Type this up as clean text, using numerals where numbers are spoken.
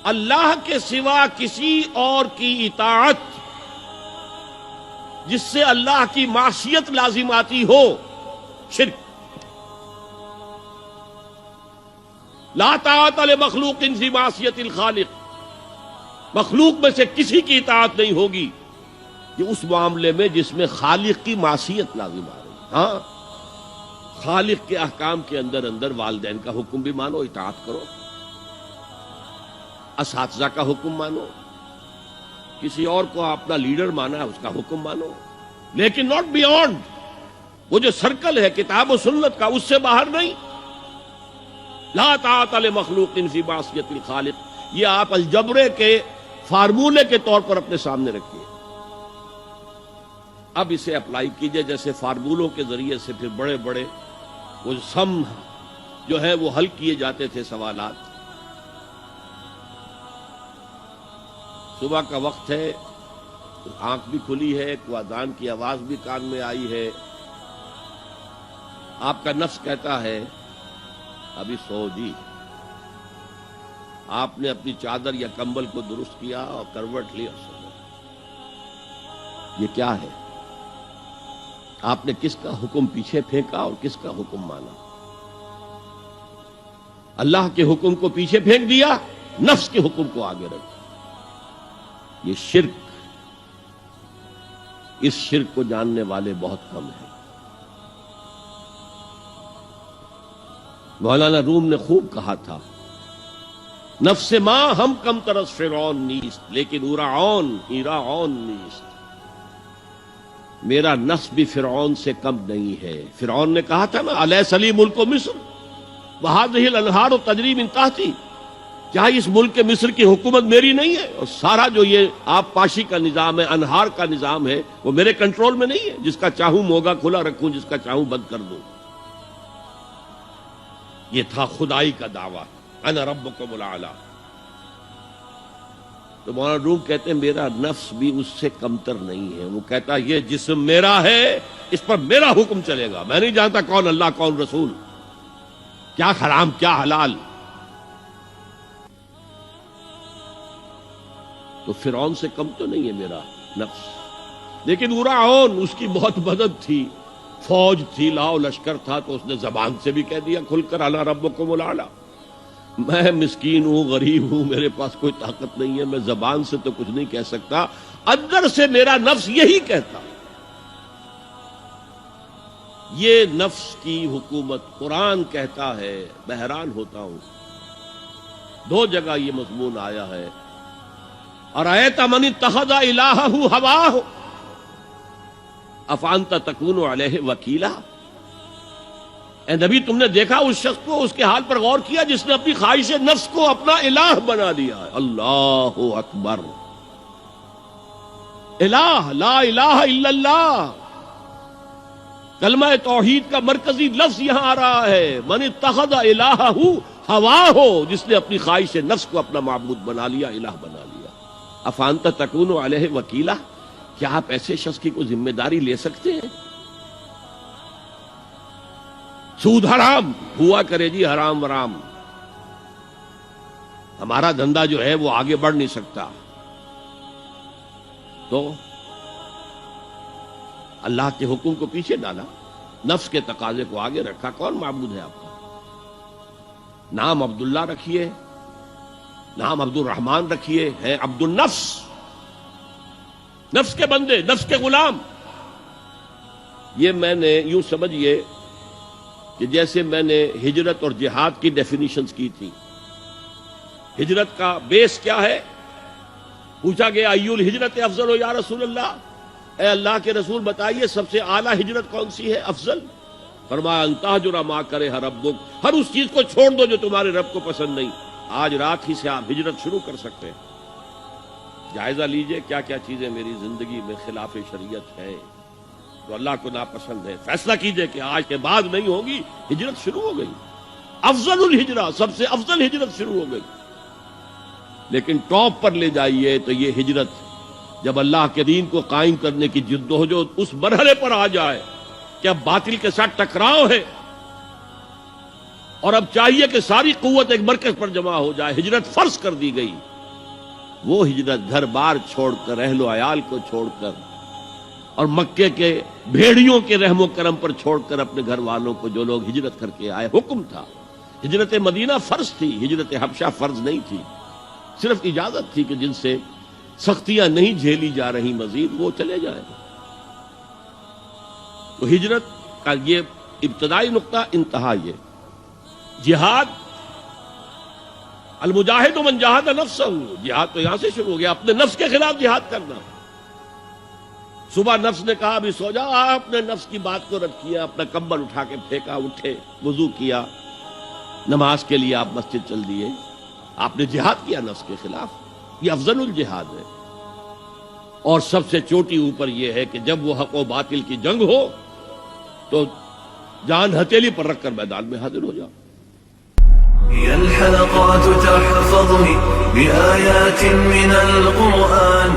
اللہ کے سوا کسی اور کی اطاعت جس سے اللہ کی معصیت لازم آتی ہو، شرک۔ لا طاعت لمخلوق فی معصیت الخالق، مخلوق میں سے کسی کی اطاعت نہیں ہوگی کہ اس معاملے میں جس میں خالق کی معصیت لازم آ رہی۔ ہاں، خالق کے احکام کے اندر والدین کا حکم بھی مانو، اطاعت کرو، اساتذہ کا حکم مانو، کسی اور کو اپنا لیڈر مانا ہے اس کا حکم مانو، لیکن ناٹ بیونڈ وہ جو سرکل ہے کتاب و سنت کا، اس سے باہر نہیں۔ لا طاعت لمخلوق فی معصیت الخالق، یہ آپ الجبرے کے فارمولے کے طور پر اپنے سامنے رکھیے، اب اسے اپلائی کیجئے۔ جیسے فارمولوں کے ذریعے سے پھر بڑے بڑے وہ سم جو ہے وہ حل کیے جاتے تھے سوالات۔ صبح کا وقت ہے، آنکھ بھی کھلی ہے، کوئی اذان کی آواز بھی کان میں آئی ہے، آپ کا نفس کہتا ہے ابھی سو جی۔ آپ نے اپنی چادر یا کمبل کو درست کیا اور کروٹ لی اور سو گئے۔ یہ کیا ہے؟ آپ نے کس کا حکم پیچھے پھینکا اور کس کا حکم مانا؟ اللہ کے حکم کو پیچھے پھینک دیا، نفس کے حکم کو آگے رکھا۔ یہ شرک، اس شرک کو جاننے والے بہت کم ہیں۔ مولانا روم نے خوب کہا تھا، نفس ماں ہم کم ترس فرعون نیست لیکن ایراعون نیست۔ میرا نفس بھی فرعون سے کم نہیں ہے۔ فرعون نے کہا تھا نا الیس لی ملک مصر وہذہ الانہار تجری من تحتی، کیا اس ملک مصر کی حکومت میری نہیں ہے؟ اور سارا جو یہ آب پاشی کا نظام ہے، انہار کا نظام ہے، وہ میرے کنٹرول میں نہیں ہے؟ جس کا چاہوں موگا کھلا رکھوں، جس کا چاہوں بند کر دوں۔ یہ تھا خدائی کا دعویٰ، انا ربکم الاعلی۔ تو مولانا روم کہتے ہیں میرا نفس بھی اس سے کمتر نہیں ہے۔ وہ کہتا یہ جسم میرا ہے، اس پر میرا حکم چلے گا، میں نہیں جانتا کون اللہ کون رسول، کیا حرام کیا حلال۔ تو فرعون سے کم تو نہیں ہے میرا نفس، لیکن ایراعون اس کی بہت مدد تھی، فوج تھی، لاؤ لشکر تھا، تو اس نے زبان سے بھی کہہ دیا کھل کر انا ربکم الاعلی۔ میں مسکین ہوں، غریب ہوں، میرے پاس کوئی طاقت نہیں ہے، میں زبان سے تو کچھ نہیں کہہ سکتا، اندر سے میرا نفس یہی کہتا۔ یہ نفس کی حکومت قرآن کہتا ہے، میں حیران ہوتا ہوں، دو جگہ یہ مضمون آیا ہے، ارأیت من اتخذ الہہ ہواہ افانت تکون علیہ وکیلا۔ اے نبی تم نے دیکھا اس شخص کو، اس کے حال پر غور کیا جس نے اپنی خواہش نفس کو اپنا الہ بنا لیا ہے۔ اللہ اکبر، الہ، لا الہ الا اللہ، کلمہ توحید کا مرکزی لفظ یہاں آ رہا ہے، من اتخذ الہہ ہواہ، جس نے اپنی خواہش نفس کو اپنا معبود بنا لیا، الہ بنا لیا۔ افانت تکون علیہ وکیلا، کیا آپ ایسے شخص کی کوئی ذمہ داری لے سکتے ہیں؟ سود حرام ہوا کرے جی، حرام ورام، ہمارا دھندا جو ہے وہ آگے بڑھ نہیں سکتا، تو اللہ کے حکم کو پیچھے ڈالا، نفس کے تقاضے کو آگے رکھا۔ کون معبود ہے آپ کا؟ نام عبداللہ رکھیے، نام عبد الرحمن رکھیے، ہے عبد النفس، نفس کے بندے، نفس کے غلام۔ یہ میں نے یوں سمجھیے کہ جیسے میں نے ہجرت اور جہاد کی ڈیفینیشنز کی تھی۔ ہجرت کا بیس کیا ہے؟ پوچھا گیا ای الہجرت افضل یا رسول اللہ، اے اللہ کے رسول بتائیے سب سے اعلیٰ ہجرت کون سی ہے، افضل؟ فرمایا ان تہجر ما کرہ ربک، ہر اس چیز کو چھوڑ دو جو تمہارے رب کو پسند نہیں۔ آج رات ہی سے آپ ہجرت شروع کر سکتے ہیں۔ جائزہ لیجئے کیا کیا چیزیں میری زندگی میں خلاف شریعت ہے، تو اللہ کو ناپسند ہے، فیصلہ کیجئے کہ آج کے بعد نہیں ہوگی، ہجرت شروع ہو گئی، افضل الہجرہ، سب سے افضل ہجرت شروع ہو گئی۔ لیکن ٹاپ پر لے جائیے تو یہ ہجرت جب اللہ کے دین کو قائم کرنے کی جدوجہد اس مرحلے پر آ جائے کہ اب باطل کے ساتھ ٹکراؤ ہے اور اب چاہیے کہ ساری قوت ایک مرکز پر جمع ہو جائے، ہجرت فرض کر دی گئی، وہ ہجرت گھر بار چھوڑ کر، اہل و عیال کو چھوڑ کر، اور مکے کے بھیڑیوں کے رحم و کرم پر چھوڑ کر اپنے گھر والوں کو جو لوگ ہجرت کر کے آئے، حکم تھا۔ ہجرت مدینہ فرض تھی، ہجرت حبشہ فرض نہیں تھی، صرف اجازت تھی کہ جن سے سختیاں نہیں جھیلی جا رہی مزید وہ چلے جائیں۔ تو ہجرت کا یہ ابتدائی نقطہ، انتہا یہ جہاد، المجاہد من جاہد نفسہ، جہاد تو یہاں سے شروع ہو گیا، اپنے نفس کے خلاف جہاد کرنا۔ صبح نفس نے کہا ابھی سو جاؤ، آپ نے نفس کی بات کو رد کیا، اپنا کمبل اٹھا کے پھینکا، اٹھے، وضو کیا، نماز کے لیے آپ مسجد چل دیے، آپ نے جہاد کیا نفس کے خلاف۔ یہ افضل الجہاد ہے، اور سب سے چوٹی اوپر یہ ہے کہ جب وہ حق و باطل کی جنگ ہو تو جان ہتھیلی پر رکھ کر میدان میں حاضر ہو جاؤ۔ هي الحلقات تحفظني بآيات من القرآن